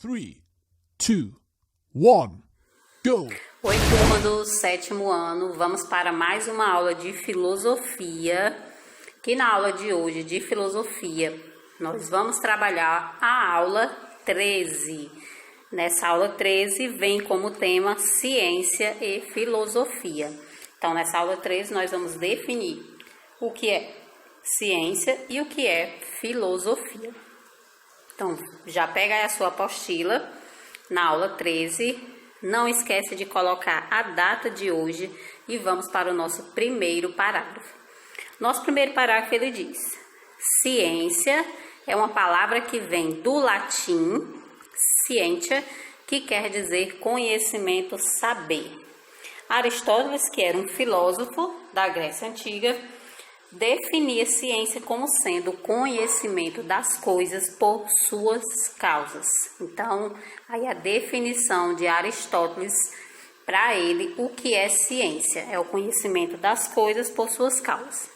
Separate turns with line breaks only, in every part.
3, 2, 1, go!
Oi, turma do sétimo ano, vamos para mais uma aula de filosofia. Que na aula de hoje de filosofia, nós vamos trabalhar a aula 13. Nessa aula 13 vem como tema ciência e filosofia. Então, nessa aula 13 nós vamos definir o que é ciência e o que é filosofia. Então, já pega aí a sua apostila na aula 13. Não esquece de colocar a data de hoje e vamos para o nosso primeiro parágrafo. Nosso primeiro parágrafo ele diz: ciência é uma palavra que vem do latim scientia, que quer dizer conhecimento, saber. Aristóteles, que era um filósofo da Grécia Antiga, definia ciência como sendo o conhecimento das coisas por suas causas. Então, aí a definição de Aristóteles, para ele, o que é ciência? É o conhecimento das coisas por suas causas.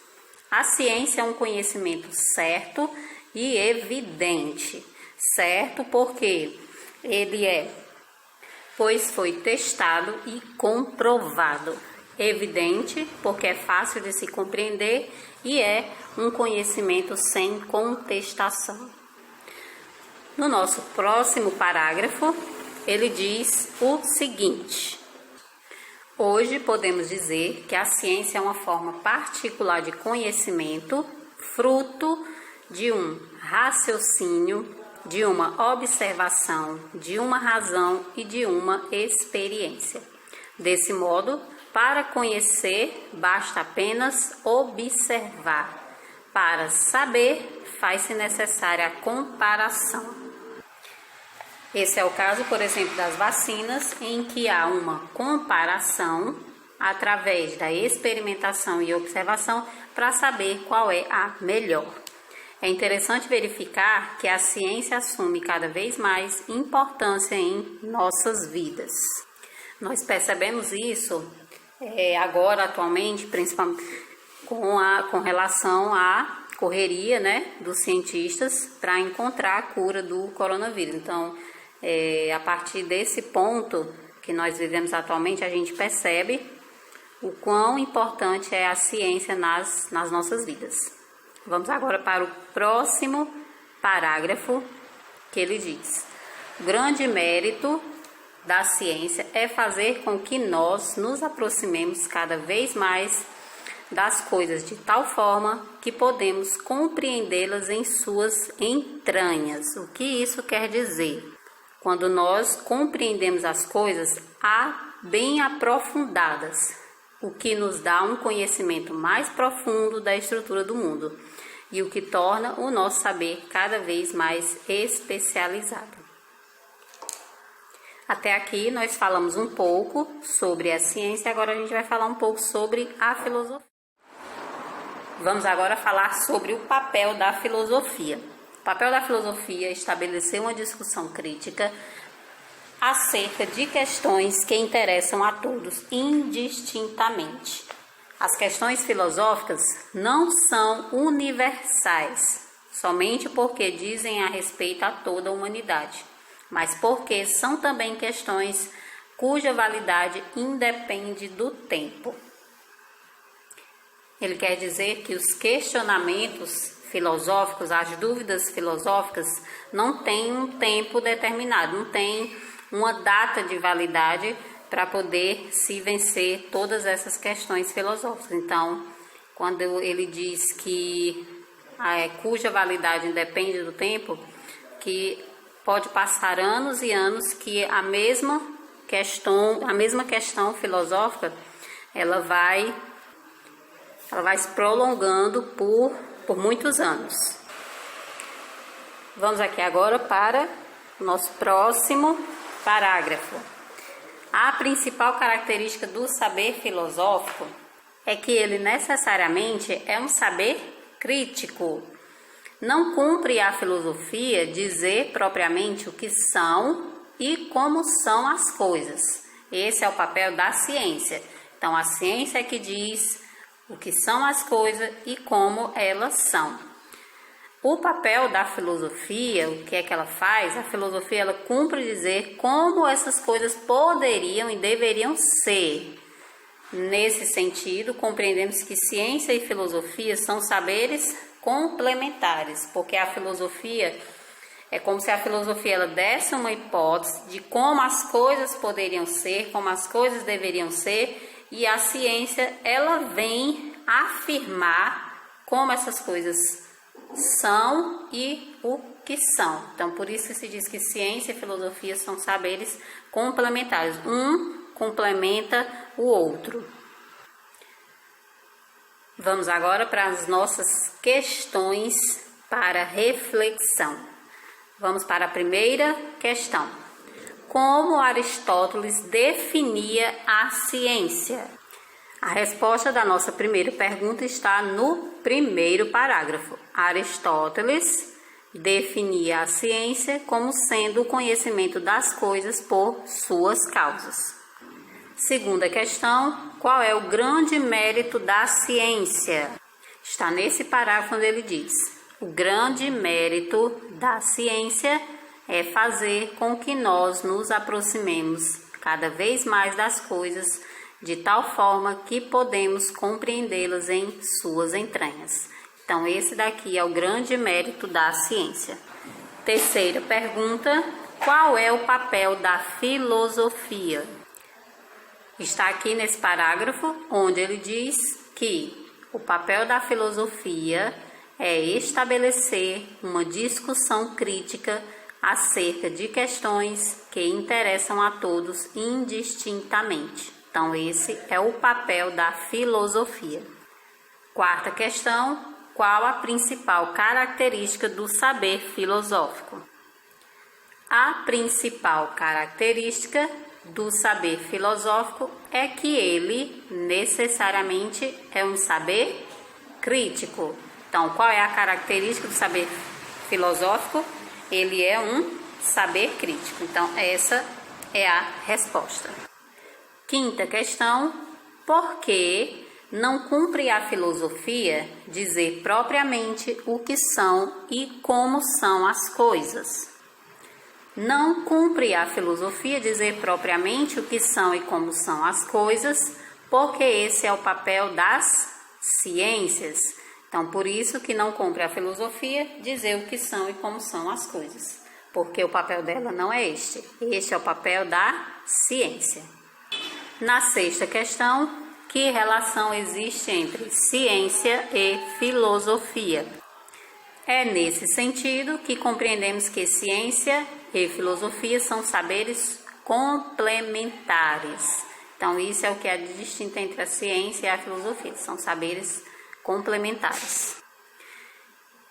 A ciência é um conhecimento certo e evidente. Certo porque ele pois foi testado e comprovado. Evidente porque é fácil de se compreender e é um conhecimento sem contestação. No nosso próximo parágrafo, ele diz o seguinte: hoje podemos dizer que a ciência é uma forma particular de conhecimento, fruto de um raciocínio, de uma observação, de uma razão e de uma experiência. Desse modo, para conhecer, basta apenas observar. Para saber, faz-se necessária a comparação. Esse é o caso, por exemplo, das vacinas, em que há uma comparação através da experimentação e observação para saber qual é a melhor. É interessante verificar que a ciência assume cada vez mais importância em nossas vidas. Nós percebemos isso agora, atualmente, principalmente com relação à correria, dos cientistas para encontrar a cura do coronavírus. Então, a partir desse ponto que nós vivemos atualmente, a gente percebe o quão importante é a ciência nas nossas vidas. Vamos agora para o próximo parágrafo, que ele diz: o grande mérito da ciência é fazer com que nós nos aproximemos cada vez mais das coisas de tal forma que podemos compreendê-las em suas entranhas. O que isso quer dizer? Quando nós compreendemos as coisas bem aprofundadas, o que nos dá um conhecimento mais profundo da estrutura do mundo e o que torna o nosso saber cada vez mais especializado. Até aqui nós falamos um pouco sobre a ciência, agora a gente vai falar um pouco sobre a filosofia. Vamos agora falar sobre o papel da filosofia. O papel da filosofia é estabelecer uma discussão crítica acerca de questões que interessam a todos indistintamente. As questões filosóficas não são universais, somente porque dizem a respeito a toda a humanidade, mas porque são também questões cuja validade independe do tempo. Ele quer dizer que os questionamentos filosóficos, as dúvidas filosóficas, não têm um tempo determinado, não tem uma data de validade para poder se vencer todas essas questões filosóficas. Então, quando ele diz que cuja validade independe do tempo, que pode passar anos e anos que a mesma questão filosófica, ela vai se prolongando por muitos anos. Vamos aqui agora para o nosso próximo parágrafo. A principal característica do saber filosófico é que ele necessariamente é um saber crítico. Não cumpre à filosofia dizer propriamente o que são e como são as coisas. Esse é o papel da ciência. Então, a ciência é que diz o que são as coisas e como elas são. O papel da filosofia, o que é que ela faz? A filosofia, ela cumpre dizer como essas coisas poderiam e deveriam ser. Nesse sentido, compreendemos que ciência e filosofia são saberes complementares, porque a filosofia é como se a filosofia ela desse uma hipótese de como as coisas poderiam ser, como as coisas deveriam ser, e a ciência ela vem afirmar como essas coisas são e o que são. Então, por isso que se diz que ciência e filosofia são saberes complementares. Um complementa o outro. Vamos agora para as nossas questões para reflexão. Vamos para a primeira questão. Como Aristóteles definia a ciência? A resposta da nossa primeira pergunta está no primeiro parágrafo. Aristóteles definia a ciência como sendo o conhecimento das coisas por suas causas. Segunda questão, qual é o grande mérito da ciência? Está nesse parágrafo onde ele diz: o grande mérito da ciência é fazer com que nós nos aproximemos cada vez mais das coisas, de tal forma que podemos compreendê-las em suas entranhas. Então, esse daqui é o grande mérito da ciência. Terceira pergunta, qual é o papel da filosofia? Está aqui nesse parágrafo, onde ele diz que o papel da filosofia é estabelecer uma discussão crítica acerca de questões que interessam a todos indistintamente. Então, esse é o papel da filosofia. Quarta questão, qual a principal característica do saber filosófico? A principal característica do saber filosófico é que ele necessariamente é um saber crítico. Então, qual é a característica do saber filosófico? Ele é um saber crítico. Então, essa é a resposta. Quinta questão, por que não cumpre a filosofia dizer propriamente o que são e como são as coisas? Não cumpre a filosofia dizer propriamente o que são e como são as coisas, porque esse é o papel das ciências. Então, por isso que não cumpre a filosofia dizer o que são e como são as coisas, porque o papel dela não é este. Este é o papel da ciência. Na sexta questão, que relação existe entre ciência e filosofia? É nesse sentido que compreendemos que ciência e filosofia são saberes complementares. Então, isso é o que é distinto entre a ciência e a filosofia, são saberes complementares.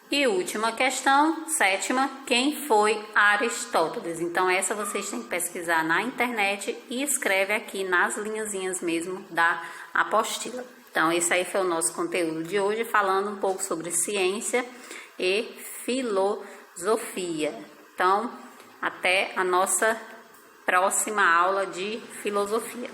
E última questão, sétima, quem foi Aristóteles? Então, essa vocês têm que pesquisar na internet e escreve aqui nas linhazinhas mesmo da apostila. Então, esse aí foi o nosso conteúdo de hoje, falando um pouco sobre ciência e filosofia. Então, até a nossa próxima aula de filosofia.